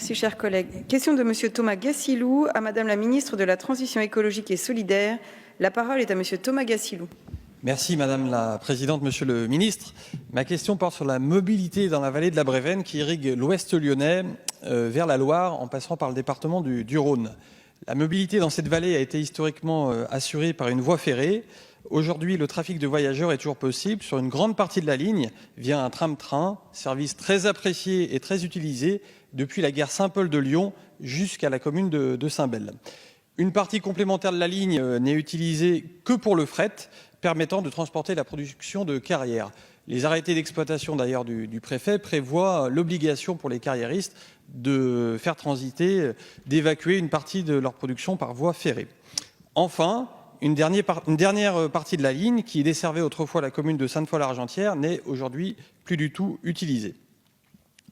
Merci, chers collègues. Question de Monsieur Thomas Gassilou à Madame la ministre de la Transition écologique et solidaire. La parole est à Monsieur Thomas Gassilou. Merci Madame la Présidente, Monsieur le Ministre. Ma question porte sur la mobilité dans la vallée de la Brévenne qui irrigue l'ouest lyonnais vers la Loire en passant par le département du Rhône. La mobilité dans cette vallée a été historiquement assurée par une voie ferrée. Aujourd'hui, le trafic de voyageurs est toujours possible sur une grande partie de la ligne via un tram-train, service très apprécié et très utilisé depuis la gare Saint-Paul de Lyon jusqu'à la commune de Saint-Bel. Une partie complémentaire de la ligne n'est utilisée que pour le fret, permettant de transporter la production de carrières. Les arrêtés d'exploitation d'ailleurs du préfet prévoient l'obligation pour les carriéristes de faire transiter, d'évacuer une partie de leur production par voie ferrée. Enfin, une dernière partie de la ligne qui desservait autrefois la commune de Sainte-Foy-l'Argentière n'est aujourd'hui plus du tout utilisée.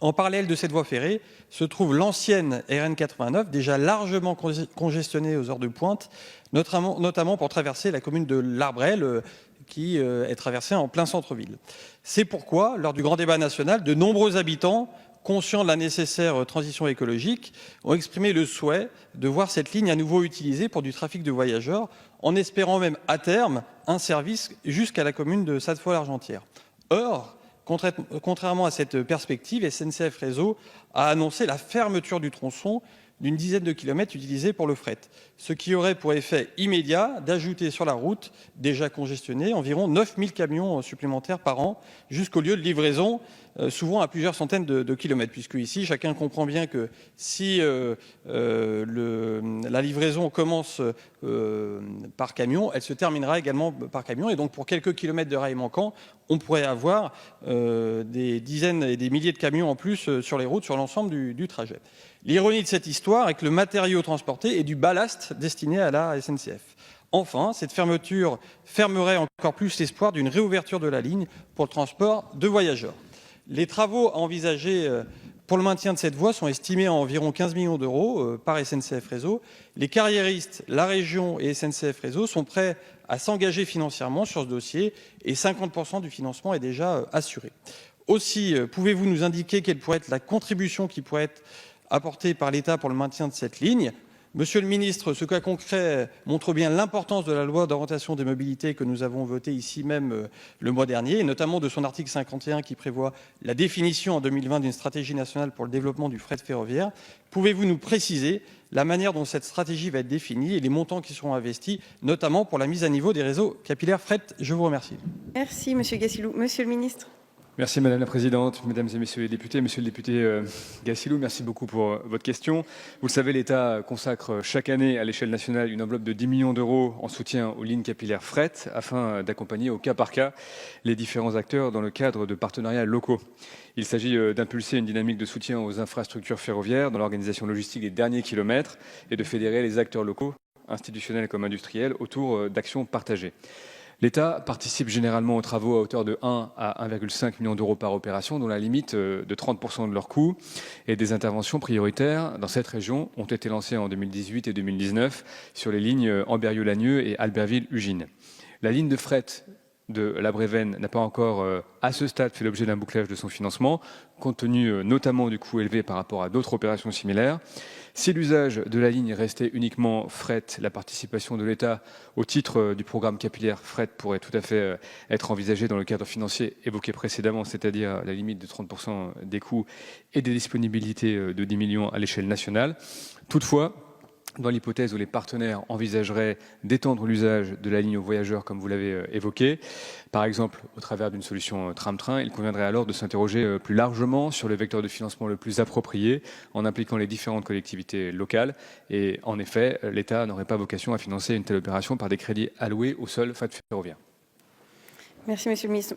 En parallèle de cette voie ferrée se trouve l'ancienne RN 89, déjà largement congestionnée aux heures de pointe, notamment pour traverser la commune de l'Arbrel, qui est traversée en plein centre-ville. C'est pourquoi, lors du grand débat national, de nombreux habitants, conscients de la nécessaire transition écologique, ont exprimé le souhait de voir cette ligne à nouveau utilisée pour du trafic de voyageurs, en espérant même à terme un service jusqu'à la commune de Sainte-Foy-l'Argentière. Or, contrairement à cette perspective, SNCF Réseau a annoncé la fermeture du tronçon d'une dizaine de kilomètres utilisés pour le fret, ce qui aurait pour effet immédiat d'ajouter sur la route, déjà congestionnée, environ 9000 camions supplémentaires par an jusqu'au lieu de livraison, souvent à plusieurs centaines de kilomètres, puisque ici, chacun comprend bien que si la livraison commence par camion, elle se terminera également par camion, et donc pour quelques kilomètres de rails manquants, on pourrait avoir des dizaines et des milliers de camions en plus sur les routes sur l'ensemble du trajet. L'ironie de cette histoire est que le matériau transporté est du ballast destiné à la SNCF. Enfin, cette fermeture fermerait encore plus l'espoir d'une réouverture de la ligne pour le transport de voyageurs. Les travaux envisagés pour le maintien de cette voie sont estimés à environ 15 millions d'euros par SNCF Réseau. Les carriéristes, la région et SNCF Réseau sont prêts à s'engager financièrement sur ce dossier et 50% du financement est déjà assuré. Aussi, pouvez-vous nous indiquer quelle pourrait être la contribution qui pourrait être apportée par l'État pour le maintien de cette ligne ? Monsieur le ministre, ce cas concret montre bien l'importance de la loi d'orientation des mobilités que nous avons votée ici même le mois dernier, et notamment de son article 51 qui prévoit la définition en 2020 d'une stratégie nationale pour le développement du fret ferroviaire. Pouvez-vous nous préciser la manière dont cette stratégie va être définie et les montants qui seront investis, notamment pour la mise à niveau des réseaux capillaires fret? Je vous remercie. Merci, Monsieur Gassilou. Monsieur le ministre. Merci Madame la Présidente, Mesdames et Messieurs les députés. Monsieur le député Gassilou, merci beaucoup pour votre question. Vous le savez, l'État consacre chaque année à l'échelle nationale une enveloppe de 10 millions d'euros en soutien aux lignes capillaires fret afin d'accompagner au cas par cas les différents acteurs dans le cadre de partenariats locaux. Il s'agit d'impulser une dynamique de soutien aux infrastructures ferroviaires dans l'organisation logistique des derniers kilomètres et de fédérer les acteurs locaux, institutionnels comme industriels, autour d'actions partagées. L'État participe généralement aux travaux à hauteur de 1 à 1,5 million d'euros par opération, dont la limite de 30% de leur coût. Et des interventions prioritaires dans cette région ont été lancées en 2018 et 2019 sur les lignes Ambérieu-Lagneux et Albertville-Ugine. La ligne de fret de la Brévenne n'a pas encore, à ce stade, fait l'objet d'un bouclage de son financement, compte tenu notamment du coût élevé par rapport à d'autres opérations similaires. Si l'usage de la ligne restait uniquement fret, la participation de l'État au titre du programme capillaire fret pourrait tout à fait être envisagée dans le cadre financier évoqué précédemment, c'est-à-dire la limite de 30% des coûts et des disponibilités de 10 millions à l'échelle nationale. Toutefois, dans l'hypothèse où les partenaires envisageraient d'étendre l'usage de la ligne aux voyageurs, comme vous l'avez évoqué, par exemple au travers d'une solution tram-train, il conviendrait alors de s'interroger plus largement sur le vecteur de financement le plus approprié en impliquant les différentes collectivités locales. Et en effet, l'État n'aurait pas vocation à financer une telle opération par des crédits alloués au seul fret ferroviaire. Merci, Monsieur le ministre.